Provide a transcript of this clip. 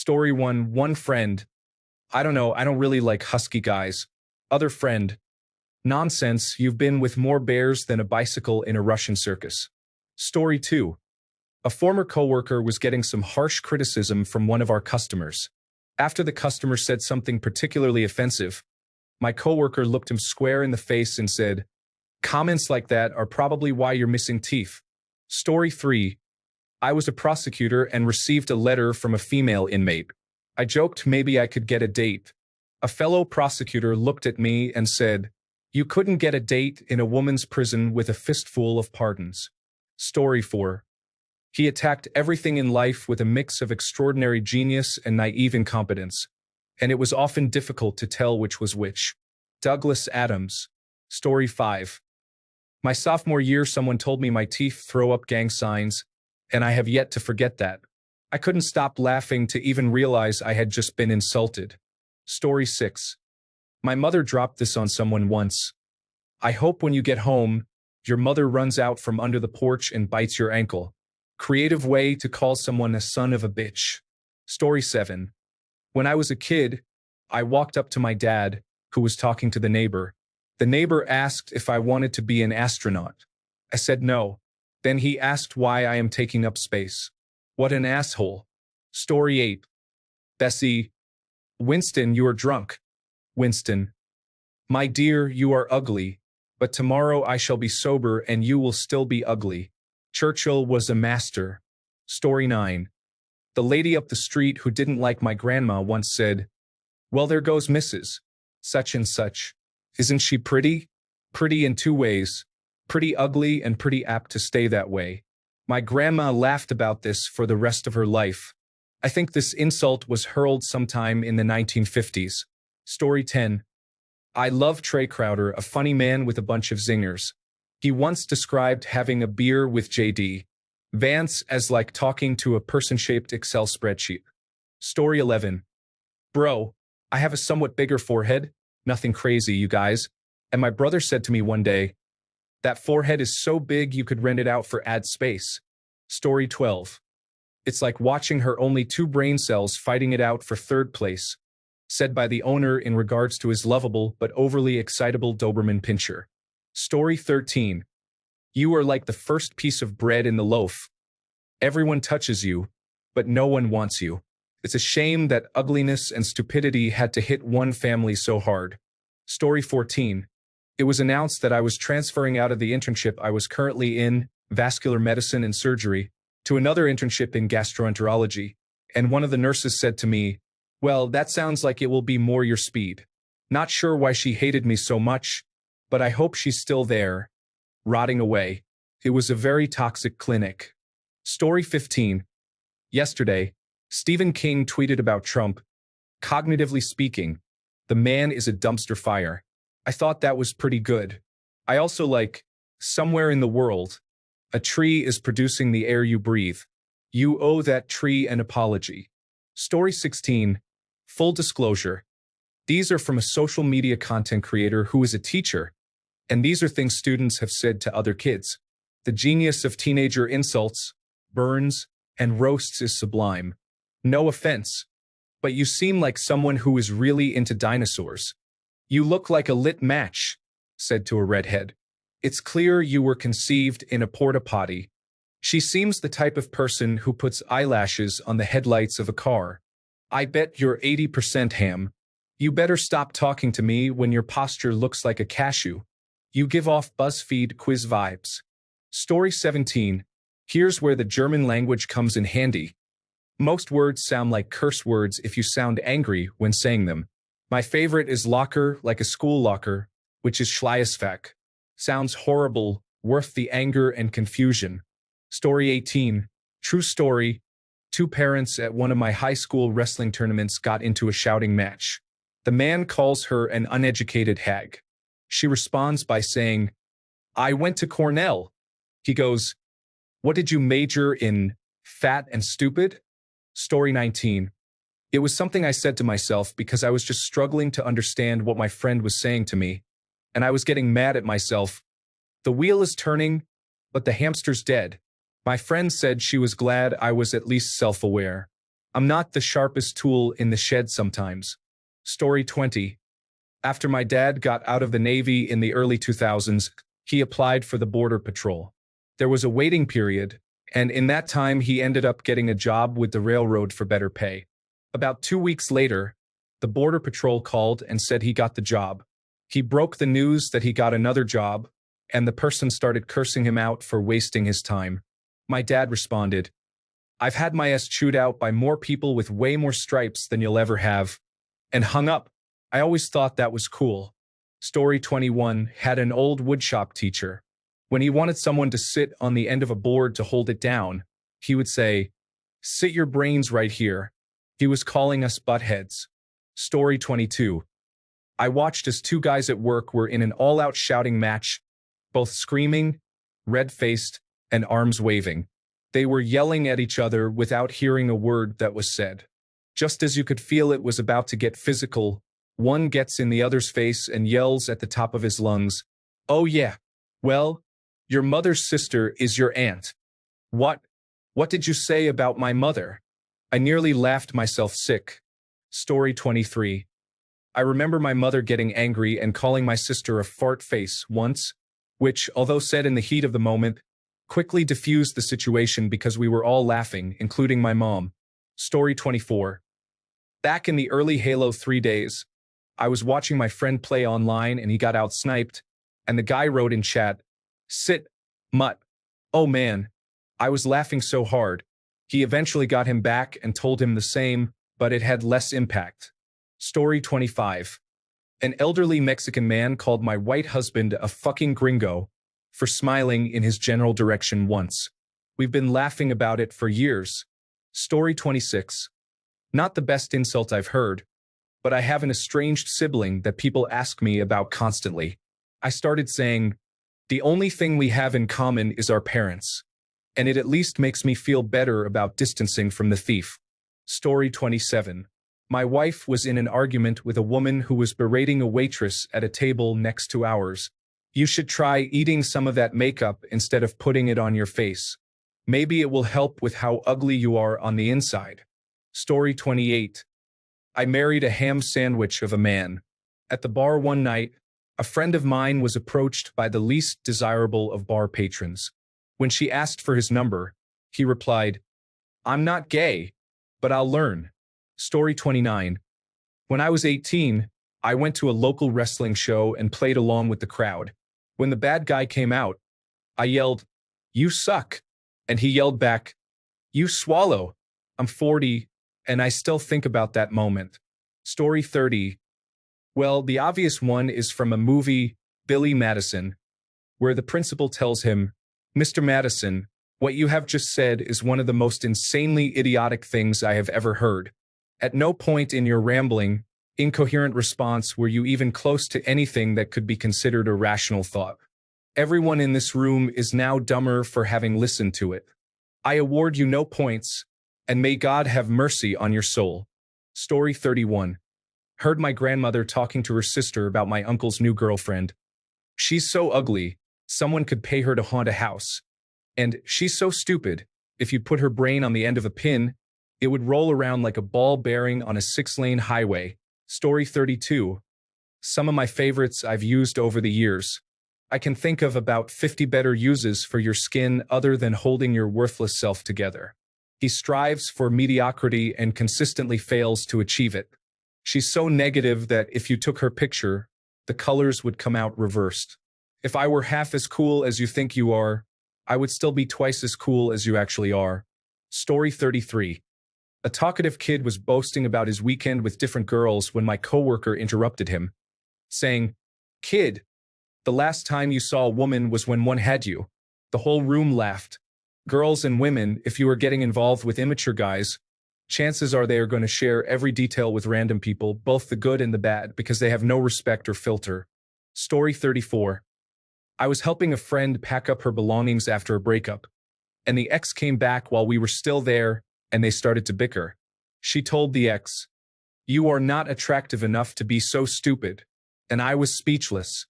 Story 1, one friend. I don't know, I don't really like husky guys. Other friend. Nonsense, you've been with more bears than a bicycle in a Russian circus. Story 2. A former coworker was getting some harsh criticism from one of our customers. After the customer said something particularly offensive, my coworker looked him square in the face and said, "Comments like that are probably why you're missing teeth." Story 3. I was a prosecutor and received a letter from a female inmate. I joked maybe I could get a date. A fellow prosecutor looked at me and said, "You couldn't get a date in a woman's prison with a fistful of pardons." Story 4. He attacked everything in life with a mix of extraordinary genius and naive incompetence, and it was often difficult to tell which was which. Douglas Adams. Story 5. My sophomore year, someone told me my teeth throw up gang signs, and I have yet to forget that. I couldn't stop laughing to even realize I had just been insulted. Story 6. My mother dropped this on someone once. I hope when you get home, your mother runs out from under the porch and bites your ankle. Creative way to call someone a son of a bitch. Story 7. When I was a kid, I walked up to my dad, who was talking to the neighbor. The neighbor asked if I wanted to be an astronaut. I said no. Then he asked why I am taking up space. What an asshole. Story 8. Bessie. Winston, you are drunk. Winston. My dear, you are ugly, but tomorrow I shall be sober and you will still be ugly. Churchill was a master. Story 9. The lady up the street who didn't like my grandma once said, "Well, there goes Mrs. Such and such. Isn't she pretty? Pretty in two ways. Pretty ugly and pretty apt to stay that way." My grandma laughed about this for the rest of her life. I think this insult was hurled sometime in the 1950s. Story 10. I love Trey Crowder, a funny man with a bunch of zingers. He once described having a beer with J.D. Vance as like talking to a person-shaped Excel spreadsheet. Story 11. Bro, I have a somewhat bigger forehead. Nothing crazy, you guys. And my brother said to me one day, "That forehead is so big you could rent it out for ad space." Story 12. It's like watching her only 2 brain cells fighting it out for third place, said by the owner in regards to his lovable but overly excitable Doberman Pinscher. Story 13. You are like the first piece of bread in the loaf. Everyone touches you, but no one wants you. It's a shame that ugliness and stupidity had to hit one family so hard. Story 14. It was announced that I was transferring out of the internship I was currently in, vascular medicine and surgery, to another internship in gastroenterology, and one of the nurses said to me, "Well, that sounds like it will be more your speed." Not sure why she hated me so much, but I hope she's still there, rotting away. It was a very toxic clinic. Story 15. Yesterday, Stephen King tweeted about Trump. Cognitively speaking, the man is a dumpster fire. I thought that was pretty good. I also like, somewhere in the world, a tree is producing the air you breathe. You owe that tree an apology. Story 16. Full disclosure. These are from a social media content creator who is a teacher, and these are things students have said to other kids. The genius of teenager insults, burns, and roasts is sublime. No offense, but you seem like someone who is really into dinosaurs. You look like a lit match, said to a redhead. It's clear you were conceived in a porta potty. She seems the type of person who puts eyelashes on the headlights of a car. I bet you're 80% ham. You better stop talking to me when your posture looks like a cashew. You give off BuzzFeed quiz vibes. Story 17. Here's where the German language comes in handy. Most words sound like curse words if you sound angry when saying them. My favorite is locker, like a school locker, which is Schleierfach. Sounds horrible, worth the anger and confusion. Story 18. True story. 2 parents at one of my high school wrestling tournaments got into a shouting match. The man calls her an uneducated hag. She responds by saying, "I went to Cornell." He goes, "What did you major in, fat and stupid?" Story 19. It was something I said to myself because I was just struggling to understand what my friend was saying to me, and I was getting mad at myself. The wheel is turning, but the hamster's dead. My friend said she was glad I was at least self-aware. I'm not the sharpest tool in the shed sometimes. Story 20. After my dad got out of the Navy in the early 2000s, he applied for the Border Patrol. There was a waiting period, and in that time he ended up getting a job with the railroad for better pay. About 2 weeks later, the Border Patrol called and said he got the job. He broke the news that he got another job, and the person started cursing him out for wasting his time. My dad responded, "I've had my ass chewed out by more people with way more stripes than you'll ever have," and hung up. I always thought that was cool. Story 21 had an old woodshop teacher. When he wanted someone to sit on the end of a board to hold it down, he would say, "Sit your brains right here." He was calling us buttheads. Story 22. I watched as two guys at work were in an all-out shouting match, both screaming, red-faced, and arms waving. They were yelling at each other without hearing a word that was said. Just as you could feel it was about to get physical, one gets in the other's face and yells at the top of his lungs, "Oh yeah, well, your mother's sister is your aunt." What? What did you say about my mother? I nearly laughed myself sick. Story 23. I remember my mother getting angry and calling my sister a fart face once, which, although said in the heat of the moment, quickly diffused the situation because we were all laughing, including my mom. Story 24. Back in the early Halo 3 days, I was watching my friend play online and he got out-sniped, and the guy wrote in chat, "Sit, mutt." Oh man, I was laughing so hard. He eventually got him back and told him the same, but it had less impact. Story 25. An elderly Mexican man called my white husband a fucking gringo for smiling in his general direction once. We've been laughing about it for years. Story 26. Not the best insult I've heard, but I have an estranged sibling that people ask me about constantly. I started saying, "The only thing we have in common is our parents," and it at least makes me feel better about distancing from the thief. Story 27. My wife was in an argument with a woman who was berating a waitress at a table next to ours. "You should try eating some of that makeup instead of putting it on your face. Maybe it will help with how ugly you are on the inside." Story 28. I married a ham sandwich of a man. At the bar one night, a friend of mine was approached by the least desirable of bar patrons. When she asked for his number, he replied, "I'm not gay, but I'll learn." Story 29. When I was 18, I went to a local wrestling show and played along with the crowd. When the bad guy came out, I yelled, "You suck," and he yelled back, "You swallow." I'm 40, and I still think about that moment. Story 30. Well, the obvious one is from a movie, Billy Madison, where the principal tells him, "Mr. Madison, what you have just said is one of the most insanely idiotic things I have ever heard. At no point in your rambling, incoherent response were you even close to anything that could be considered a rational thought. Everyone in this room is now dumber for having listened to it. I award you no points, and may God have mercy on your soul." Story 31. Heard my grandmother talking to her sister about my uncle's new girlfriend. "She's so ugly, someone could pay her to haunt a house. And she's so stupid, if you put her brain on the end of a pin, it would roll around like a ball bearing on a 6-lane highway." Story 32. Some of my favorites I've used over the years. I can think of about 50 better uses for your skin other than holding your worthless self together. He strives for mediocrity and consistently fails to achieve it. She's so negative that if you took her picture, the colors would come out reversed. If I were half as cool as you think you are, I would still be twice as cool as you actually are. Story 33. A talkative kid was boasting about his weekend with different girls when my coworker interrupted him, saying, "Kid, the last time you saw a woman was when one had you." The whole room laughed. Girls and women, if you are getting involved with immature guys, chances are they are going to share every detail with random people, both the good and the bad, because they have no respect or filter. Story 34. I was helping a friend pack up her belongings after a breakup, and the ex came back while we were still there, and they started to bicker. She told the ex, "You are not attractive enough to be so stupid," and I was speechless.